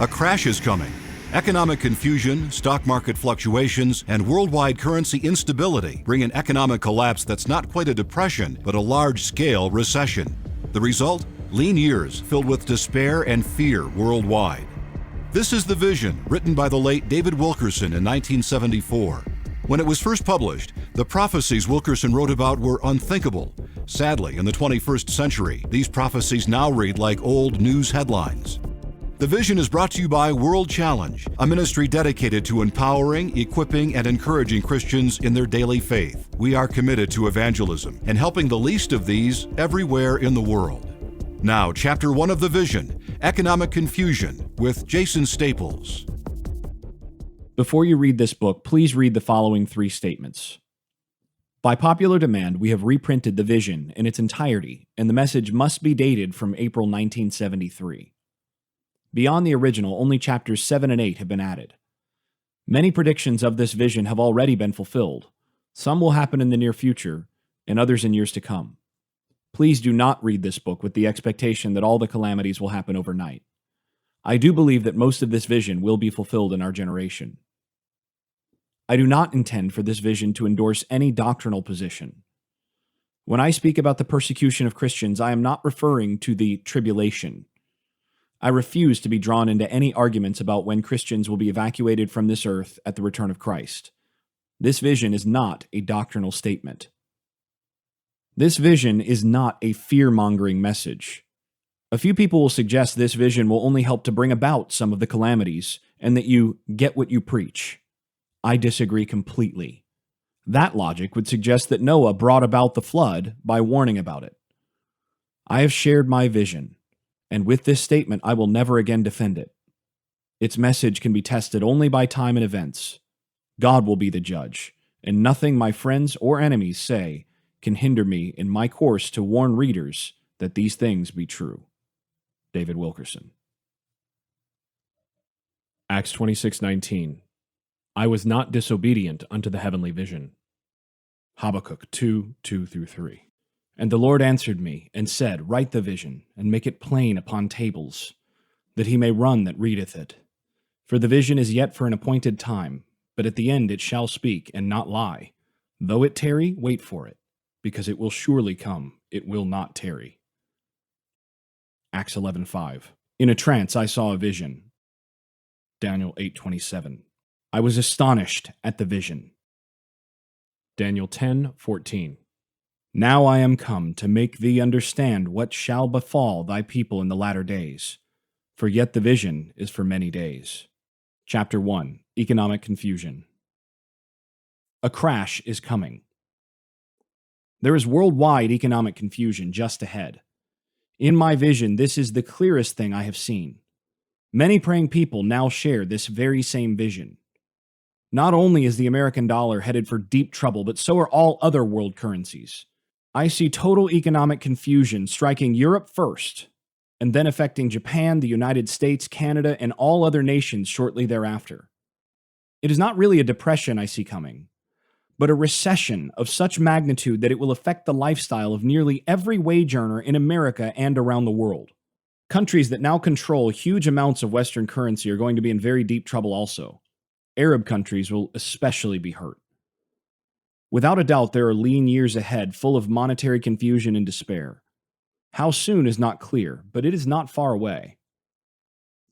A crash is coming. Economic confusion, stock market fluctuations, and worldwide currency instability bring an economic collapse that's not quite a depression, but a large-scale recession. The result? Lean years filled with despair and fear worldwide. This is The Vision, written by the late David Wilkerson in 1974. When it was first published, the prophecies Wilkerson wrote about were unthinkable. Sadly, in the 21st century, these prophecies now read like old news headlines. The Vision is brought to you by World Challenge, a ministry dedicated to empowering, equipping, and encouraging Christians in their daily faith. We are committed to evangelism and helping the least of these everywhere in the world. Now, Chapter 1 of The Vision, Economic Confusion, with Jason Staples. Before you read this book, please read the following 3 statements. By popular demand, we have reprinted The Vision in its entirety, and the message must be dated from April 1973. Beyond the original, only chapters 7 and 8 have been added. Many predictions of this vision have already been fulfilled. Some will happen in the near future, and others in years to come. Please do not read this book with the expectation that all the calamities will happen overnight. I do believe that most of this vision will be fulfilled in our generation. I do not intend for this vision to endorse any doctrinal position. When I speak about the persecution of Christians, I am not referring to the tribulation. I refuse to be drawn into any arguments about when Christians will be evacuated from this earth at the return of Christ. This vision is not a doctrinal statement. This vision is not a fear-mongering message. A few people will suggest this vision will only help to bring about some of the calamities and that you get what you preach. I disagree completely. That logic would suggest that Noah brought about the flood by warning about it. I have shared my vision, and with this statement I will never again defend it. Its message can be tested only by time and events. God will be the judge, and nothing my friends or enemies say can hinder me in my course to warn readers that these things be true. David Wilkerson. Acts 26:19. I was not disobedient unto the heavenly vision. Habakkuk 2:2-3. And the Lord answered me, and said, Write the vision, and make it plain upon tables, that he may run that readeth it. For the vision is yet for an appointed time, but at the end it shall speak, and not lie. Though it tarry, wait for it, because it will surely come, it will not tarry. Acts 11:5. In a trance I saw a vision. Daniel 8:27. I was astonished at the vision. Daniel 10:14. Now I am come to make thee understand what shall befall thy people in the latter days, for yet the vision is for many days. Chapter 1. Economic Confusion. A crash is coming. There is worldwide economic confusion just ahead. In my vision, this is the clearest thing I have seen. Many praying people now share this very same vision. Not only is the American dollar headed for deep trouble, but so are all other world currencies. I see total economic confusion striking Europe first, and then affecting Japan, the United States, Canada, and all other nations shortly thereafter. It is not really a depression I see coming, but a recession of such magnitude that it will affect the lifestyle of nearly every wage earner in America and around the world. Countries that now control huge amounts of Western currency are going to be in very deep trouble also. Arab countries will especially be hurt. Without a doubt, there are lean years ahead full of monetary confusion and despair. How soon is not clear, but it is not far away.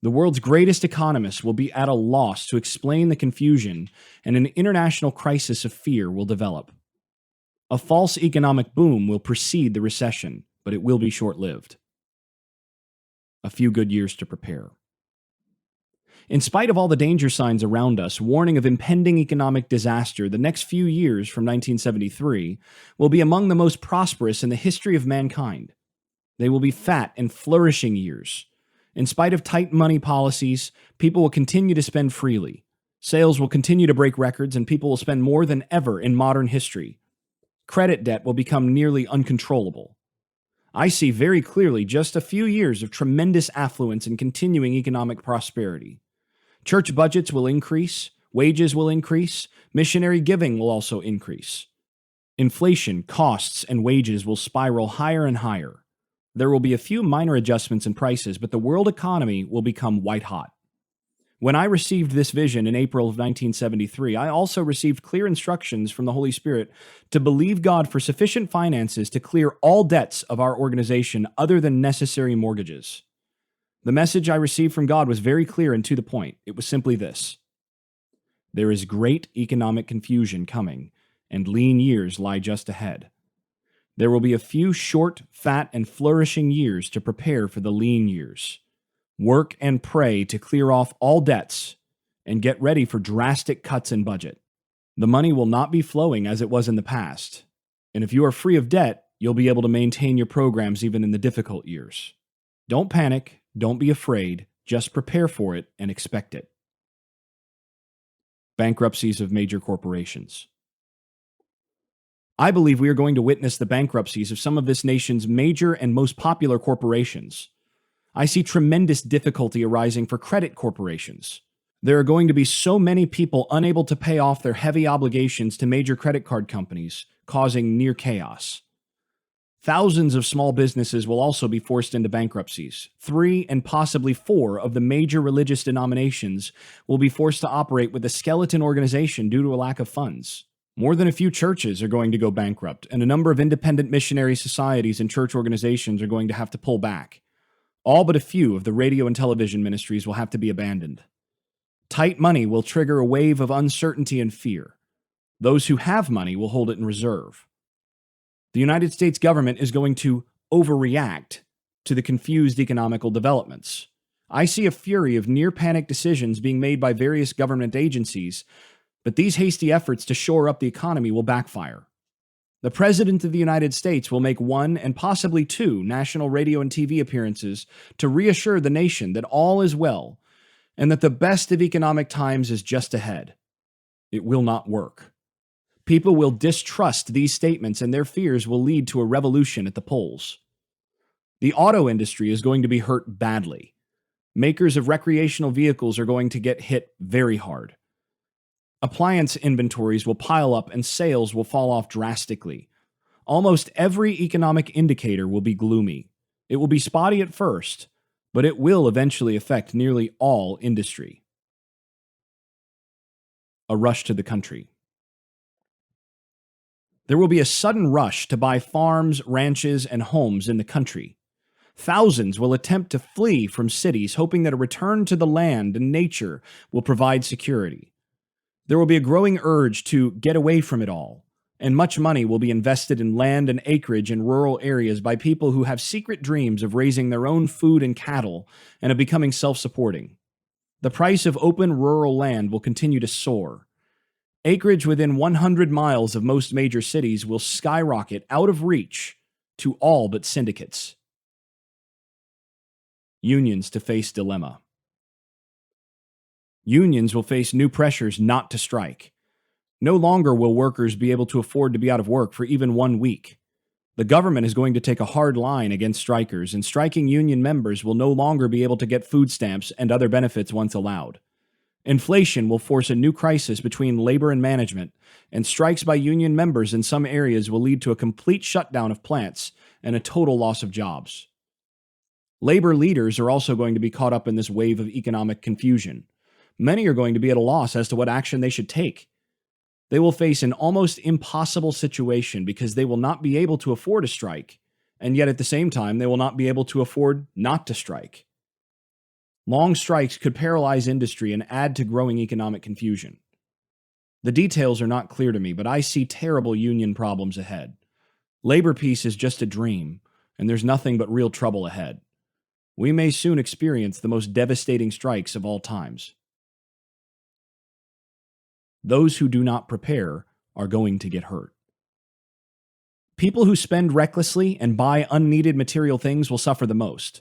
The world's greatest economists will be at a loss to explain the confusion, and an international crisis of fear will develop. A false economic boom will precede the recession, but it will be short-lived. A few good years to prepare. In spite of all the danger signs around us, warning of impending economic disaster, the next few years from 1973 will be among the most prosperous in the history of mankind. They will be fat and flourishing years. In spite of tight money policies, people will continue to spend freely. Sales will continue to break records, and people will spend more than ever in modern history. Credit debt will become nearly uncontrollable. I see very clearly just a few years of tremendous affluence and continuing economic prosperity. Church budgets will increase, wages will increase, missionary giving will also increase. Inflation, costs, and wages will spiral higher and higher. There will be a few minor adjustments in prices, but the world economy will become white hot. When I received this vision in April of 1973, I also received clear instructions from the Holy Spirit to believe God for sufficient finances to clear all debts of our organization other than necessary mortgages. The message I received from God was very clear and to the point. It was simply this: there is great economic confusion coming, and lean years lie just ahead. There will be a few short, fat, and flourishing years to prepare for the lean years. Work and pray to clear off all debts and get ready for drastic cuts in budget. The money will not be flowing as it was in the past. And if you are free of debt, you'll be able to maintain your programs even in the difficult years. Don't panic, don't be afraid, just prepare for it and expect it. Bankruptcies of major corporations. I believe we are going to witness the bankruptcies of some of this nation's major and most popular corporations. I see tremendous difficulty arising for credit corporations. There are going to be so many people unable to pay off their heavy obligations to major credit card companies, causing near chaos. Thousands of small businesses will also be forced into bankruptcies. 3 and possibly 4 of the major religious denominations will be forced to operate with a skeleton organization due to a lack of funds. More than a few churches are going to go bankrupt, and a number of independent missionary societies and church organizations are going to have to pull back. All but a few of the radio and television ministries will have to be abandoned. Tight money will trigger a wave of uncertainty and fear. Those who have money will hold it in reserve. The United States government is going to overreact to the confused economical developments. I see a fury of near-panic decisions being made by various government agencies, but these hasty efforts to shore up the economy will backfire. The President of the United States will make 1 and possibly 2 national radio and TV appearances to reassure the nation that all is well and that the best of economic times is just ahead. It will not work. People will distrust these statements, and their fears will lead to a revolution at the polls. The auto industry is going to be hurt badly. Makers of recreational vehicles are going to get hit very hard. Appliance inventories will pile up and sales will fall off drastically. Almost every economic indicator will be gloomy. It will be spotty at first, but it will eventually affect nearly all industry. A rush to the country. There will be a sudden rush to buy farms, ranches, and homes in the country. Thousands will attempt to flee from cities, hoping that a return to the land and nature will provide security. There will be a growing urge to get away from it all, and much money will be invested in land and acreage in rural areas by people who have secret dreams of raising their own food and cattle and of becoming self-supporting. The price of open rural land will continue to soar. Acreage within 100 miles of most major cities will skyrocket out of reach to all but syndicates. Unions to face dilemma. Unions will face new pressures not to strike. No longer will workers be able to afford to be out of work for even 1 week. The government is going to take a hard line against strikers, and striking union members will no longer be able to get food stamps and other benefits once allowed. Inflation will force a new crisis between labor and management, and strikes by union members in some areas will lead to a complete shutdown of plants and a total loss of jobs. Labor leaders are also going to be caught up in this wave of economic confusion. Many are going to be at a loss as to what action they should take. They will face an almost impossible situation because they will not be able to afford a strike, and yet at the same time they will not be able to afford not to strike. Long strikes could paralyze industry and add to growing economic confusion. The details are not clear to me, but I see terrible union problems ahead. Labor peace is just a dream, and there's nothing but real trouble ahead. We may soon experience the most devastating strikes of all times. Those who do not prepare are going to get hurt. People who spend recklessly and buy unneeded material things will suffer the most.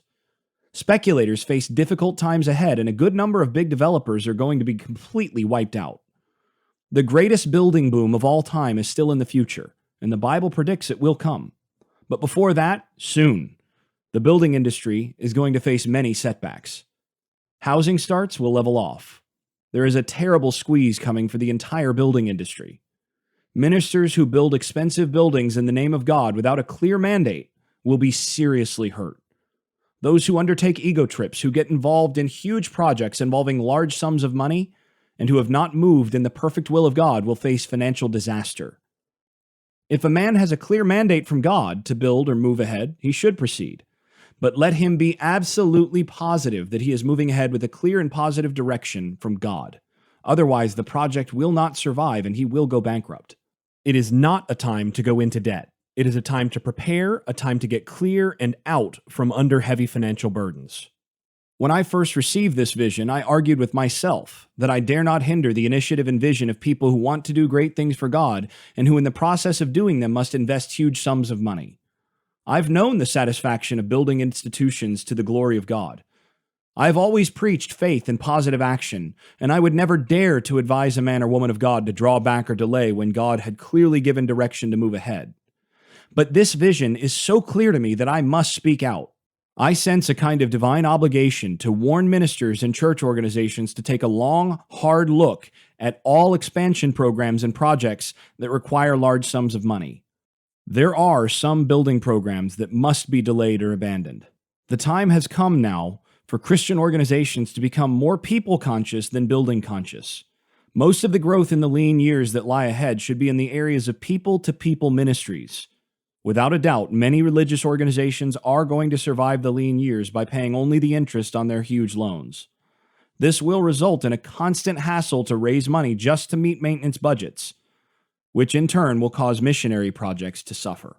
Speculators face difficult times ahead, and a good number of big developers are going to be completely wiped out. The greatest building boom of all time is still in the future, and the Bible predicts it will come. But before that, soon, the building industry is going to face many setbacks. Housing starts will level off. There is a terrible squeeze coming for the entire building industry. Ministers who build expensive buildings in the name of God without a clear mandate will be seriously hurt. Those who undertake ego trips, who get involved in huge projects involving large sums of money, and who have not moved in the perfect will of God will face financial disaster. If a man has a clear mandate from God to build or move ahead, he should proceed. But let him be absolutely positive that he is moving ahead with a clear and positive direction from God. Otherwise, the project will not survive and he will go bankrupt. It is not a time to go into debt. It is a time to prepare, a time to get clear and out from under heavy financial burdens. When I first received this vision, I argued with myself that I dare not hinder the initiative and vision of people who want to do great things for God and who in the process of doing them must invest huge sums of money. I've known the satisfaction of building institutions to the glory of God. I've always preached faith and positive action, and I would never dare to advise a man or woman of God to draw back or delay when God had clearly given direction to move ahead. But this vision is so clear to me that I must speak out. I sense a kind of divine obligation to warn ministers and church organizations to take a long, hard look at all expansion programs and projects that require large sums of money. There are some building programs that must be delayed or abandoned. The time has come now for Christian organizations to become more people-conscious than building-conscious. Most of the growth in the lean years that lie ahead should be in the areas of people-to-people ministries. Without a doubt, many religious organizations are going to survive the lean years by paying only the interest on their huge loans. This will result in a constant hassle to raise money just to meet maintenance budgets, which in turn will cause missionary projects to suffer.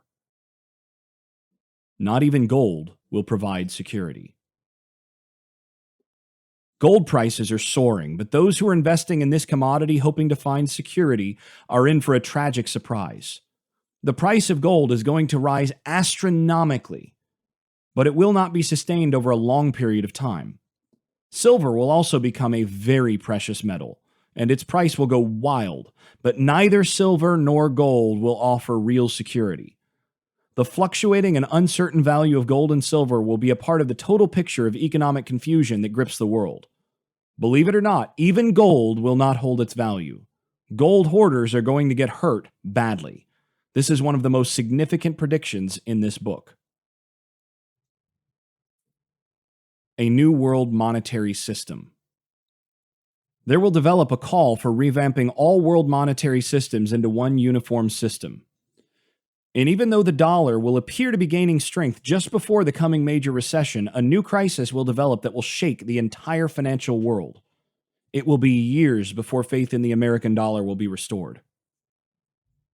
Not even gold will provide security. Gold prices are soaring, but those who are investing in this commodity hoping to find security are in for a tragic surprise. The price of gold is going to rise astronomically, but it will not be sustained over a long period of time. Silver will also become a very precious metal, and its price will go wild, but neither silver nor gold will offer real security. The fluctuating and uncertain value of gold and silver will be a part of the total picture of economic confusion that grips the world. Believe it or not, even gold will not hold its value. Gold hoarders are going to get hurt badly. This is one of the most significant predictions in this book. A new world monetary system. There will develop a call for revamping all world monetary systems into one uniform system. And even though the dollar will appear to be gaining strength just before the coming major recession, a new crisis will develop that will shake the entire financial world. It will be years before faith in the American dollar will be restored.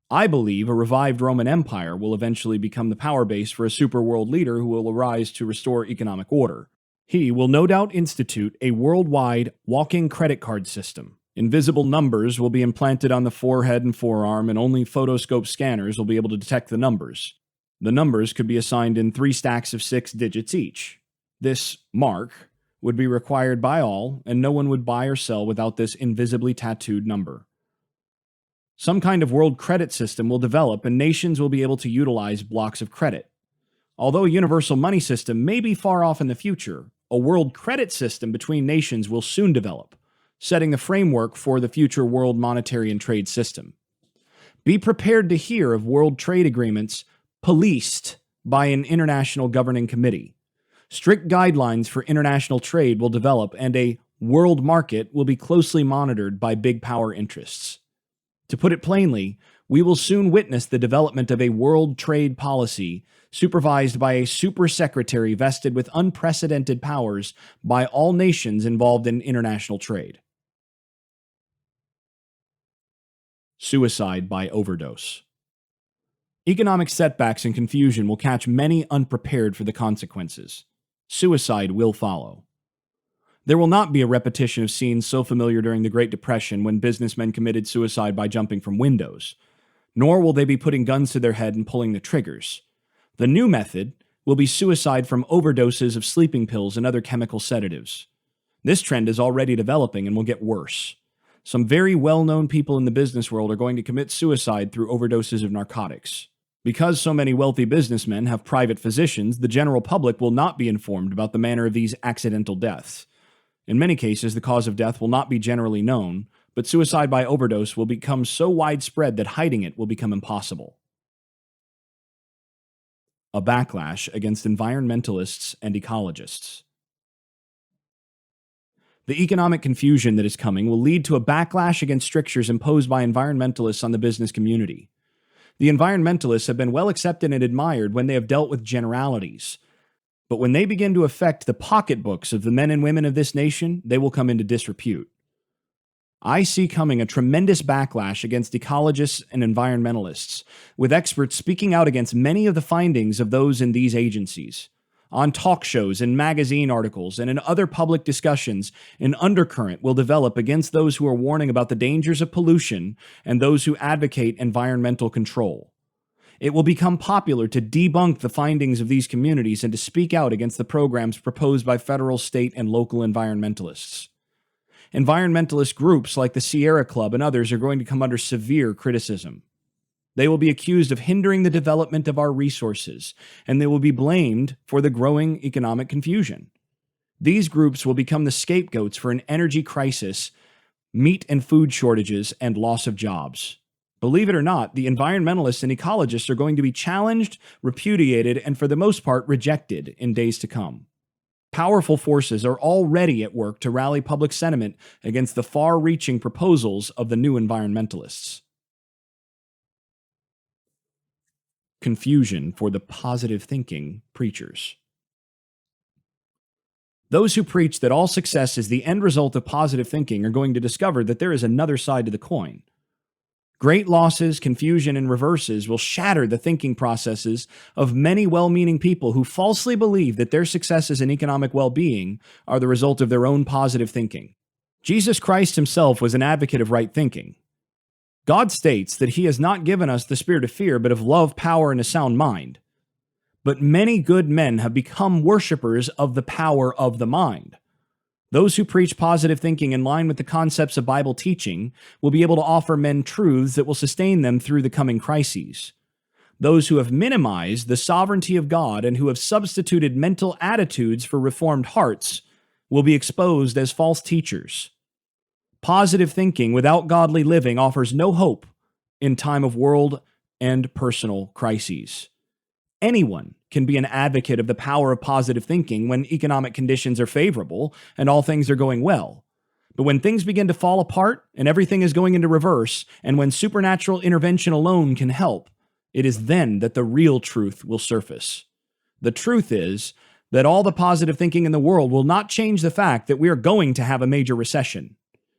I believe a revived Roman Empire will eventually become the power base for a super world leader who will arise to restore economic order. He will no doubt institute a worldwide walking credit card system. Invisible numbers will be implanted on the forehead and forearm, and only photoscope scanners will be able to detect the numbers. The numbers could be assigned in 3 stacks of 6 digits each. This mark would be required by all, and no one would buy or sell without this invisibly tattooed number. Some kind of world credit system will develop, and nations will be able to utilize blocks of credit. Although a universal money system may be far off in the future, a world credit system between nations will soon develop, setting the framework for the future world monetary and trade system. Be prepared to hear of world trade agreements policed by an international governing committee. Strict guidelines for international trade will develop, and a world market will be closely monitored by big power interests. To put it plainly, we will soon witness the development of a world trade policy supervised by a super secretary vested with unprecedented powers by all nations involved in international trade. Suicide by overdose. Economic setbacks and confusion will catch many unprepared for the consequences. Suicide will follow. There will not be a repetition of scenes so familiar during the Great Depression when businessmen committed suicide by jumping from windows, nor will they be putting guns to their head and pulling the triggers. The new method will be suicide from overdoses of sleeping pills and other chemical sedatives. This trend is already developing and will get worse. Some very well-known people in the business world are going to commit suicide through overdoses of narcotics. Because so many wealthy businessmen have private physicians, the general public will not be informed about the manner of these accidental deaths. In many cases, the cause of death will not be generally known, but suicide by overdose will become so widespread that hiding it will become impossible. a backlash against environmentalists and ecologists. The economic confusion that is coming will lead to a backlash against strictures imposed by environmentalists on the business community. The environmentalists have been well accepted and admired when they have dealt with generalities. But when they begin to affect the pocketbooks of the men and women of this nation, they will come into disrepute. I see coming a tremendous backlash against ecologists and environmentalists, with experts speaking out against many of the findings of those in these agencies. On talk shows, in magazine articles, and in other public discussions, an undercurrent will develop against those who are warning about the dangers of pollution and those who advocate environmental control. It will become popular to debunk the findings of these communities and to speak out against the programs proposed by federal, state, and local environmentalists. Environmentalist groups like the Sierra Club and others are going to come under severe criticism. They will be accused of hindering the development of our resources, and they will be blamed for the growing economic confusion. These groups will become the scapegoats for an energy crisis, meat and food shortages, and loss of jobs. Believe it or not, the environmentalists and ecologists are going to be challenged, repudiated, and for the most part rejected in days to come. Powerful forces are already at work to rally public sentiment against the far-reaching proposals of the new environmentalists. Confusion for the positive thinking preachers. Those who preach that all success is the end result of positive thinking are going to discover that there is another side to the coin. Great losses, confusion, and reverses will shatter the thinking processes of many well-meaning people who falsely believe that their successes in economic well-being are the result of their own positive thinking. Jesus Christ himself was an advocate of right thinking. God states that he has not given us the spirit of fear, but of love, power, and a sound mind. But many good men have become worshipers of the power of the mind. Those who preach positive thinking in line with the concepts of Bible teaching will be able to offer men truths that will sustain them through the coming crises. Those who have minimized the sovereignty of God and who have substituted mental attitudes for reformed hearts will be exposed as false teachers. Positive thinking without godly living offers no hope in time of world and personal crises. Anyone can be an advocate of the power of positive thinking when economic conditions are favorable and all things are going well. But when things begin to fall apart and everything is going into reverse, and when supernatural intervention alone can help, it is then that the real truth will surface. The truth is that all the positive thinking in the world will not change the fact that we are going to have a major recession.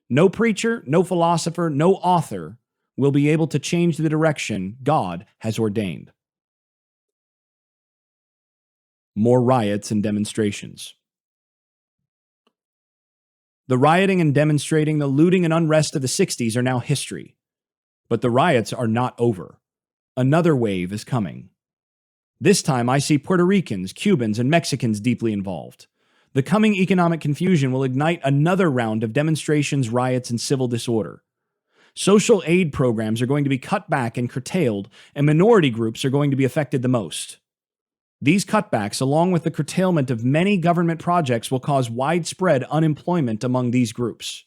No preacher, no philosopher, no author will be able to change the direction God has ordained. More riots and demonstrations. The rioting and demonstrating, the looting and unrest of the 60s are now history. But the riots are not over. Another wave is coming. This time I see Puerto Ricans, Cubans, and Mexicans deeply involved. The coming economic confusion will ignite another round of demonstrations, riots, and civil disorder. Social aid programs are going to be cut back and curtailed, and minority groups are going to be affected the most. These cutbacks, along with the curtailment of many government projects, will cause widespread unemployment among these groups.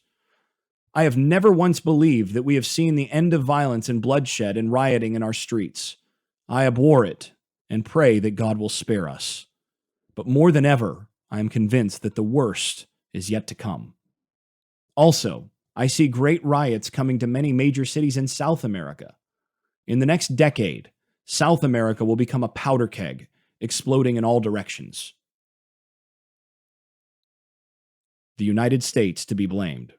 I have never once believed that we have seen the end of violence and bloodshed and rioting in our streets. I abhor it and pray that God will spare us. But more than ever, I am convinced that the worst is yet to come. Also, I see great riots coming to many major cities in South America. In the next decade, South America will become a powder keg, exploding in all directions. The United States to be blamed.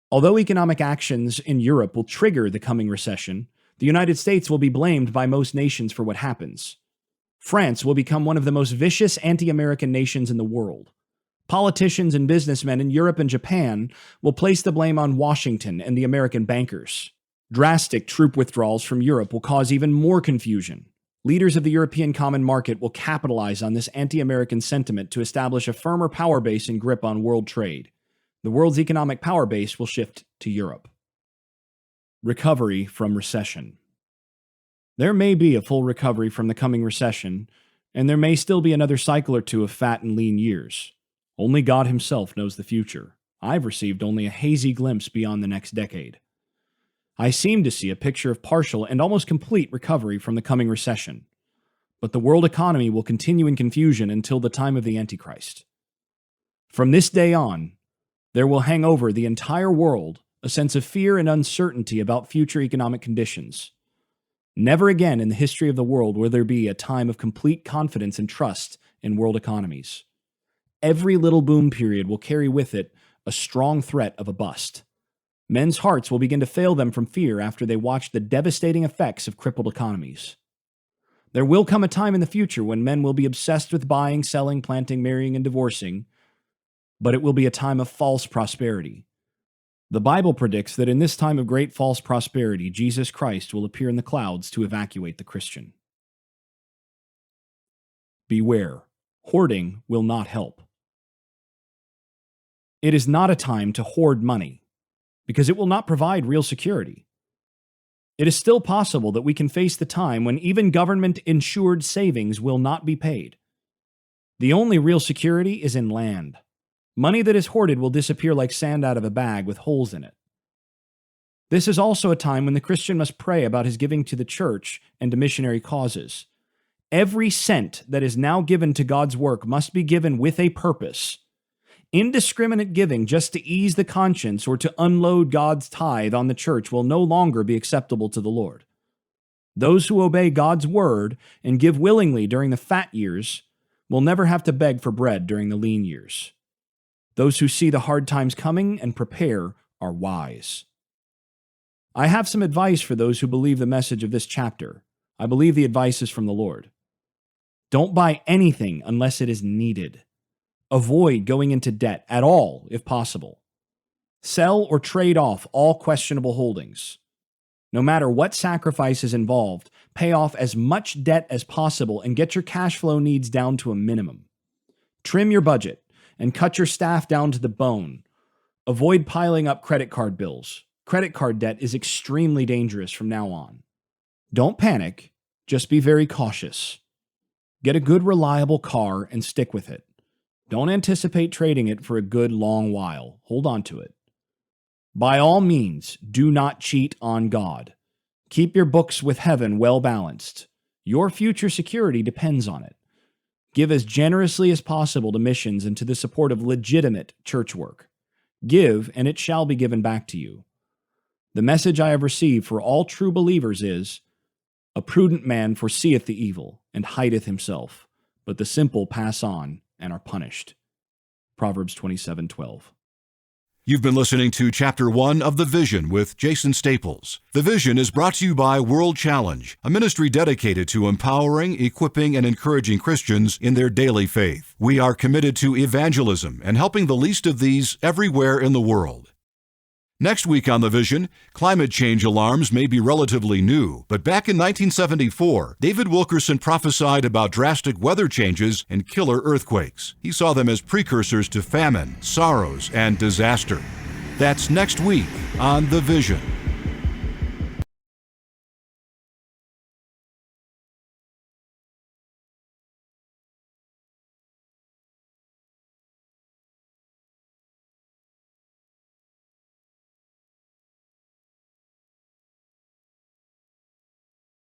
Although economic actions in Europe will trigger the coming recession, the United States will be blamed by most nations for what happens. France will become one of the most vicious anti-American nations in the world. Politicians and businessmen in Europe and Japan will place the blame on Washington and the American bankers. Drastic troop withdrawals from Europe will cause even more confusion. Leaders of the European common market will capitalize on this anti-American sentiment to establish a firmer power base and grip on world trade. The world's economic power base will shift to Europe. Recovery from recession. There may be a full recovery from the coming recession, and there may still be another cycle or two of fat and lean years. Only God himself knows the future. I've received only a hazy glimpse beyond the next decade. I seem to see a picture of partial and almost complete recovery from the coming recession. but the world economy will continue in confusion until the time of the Antichrist. From this day on, there will hang over the entire world a sense of fear and uncertainty about future economic conditions. Never again in the history of the world will there be a time of complete confidence and trust in world economies. Every little boom period will carry with it a strong threat of a bust. Men's hearts will begin to fail them from fear after they watch the devastating effects of crippled economies. There will come a time in the future when men will be obsessed with buying, selling, planting, marrying, and divorcing, but it will be a time of false prosperity. The Bible predicts that in this time of great false prosperity, Jesus Christ will appear in the clouds to evacuate the Christian. Beware, hoarding will not help. It is not a time to hoard money, because it will not provide real security. It is still possible that we can face the time when even government-insured savings will not be paid. The only real security is in land. Money that is hoarded will disappear like sand out of a bag with holes in it. This is also a time when the Christian must pray about his giving to the church and to missionary causes. Every cent that is now given to God's work must be given with a purpose. Indiscriminate giving just to ease the conscience or to unload God's tithe on the church will no longer be acceptable to the Lord. Those who obey God's word and give willingly during the fat years will never have to beg for bread during the lean years. Those who see the hard times coming and prepare are wise. I have some advice for those who believe the message of this chapter. I believe the advice is from the Lord. Don't buy anything unless it is needed. Avoid going into debt at all, if possible. Sell or trade off all questionable holdings. No matter what sacrifice is involved, pay off as much debt as possible and get your cash flow needs down to a minimum. Trim your budget and cut your staff down to the bone. Avoid piling up credit card bills. Credit card debt is extremely dangerous from now on. Don't panic, just be very cautious. Get a good, reliable car and stick with it. Don't anticipate trading it for a good long while. Hold on to it. By all means, do not cheat on God. Keep your books with heaven well balanced. Your future security depends on it. Give as generously as possible to missions and to the support of legitimate church work. Give, and it shall be given back to you. The message I have received for all true believers is, a prudent man foreseeth the evil, and hideth himself, but the simple pass on and are punished. Proverbs 27:12. You've been listening to Chapter 1 of The Vision with Jason Staples. The Vision is brought to you by World Challenge, a ministry dedicated to empowering, equipping, and encouraging Christians in their daily faith. We are committed to evangelism and helping the least of these everywhere in the world. Next week on The Vision, climate change alarms may be relatively new, but back in 1974, David Wilkerson prophesied about drastic weather changes and killer earthquakes. He saw them as precursors to famine, sorrows, and disaster. That's next week on The Vision.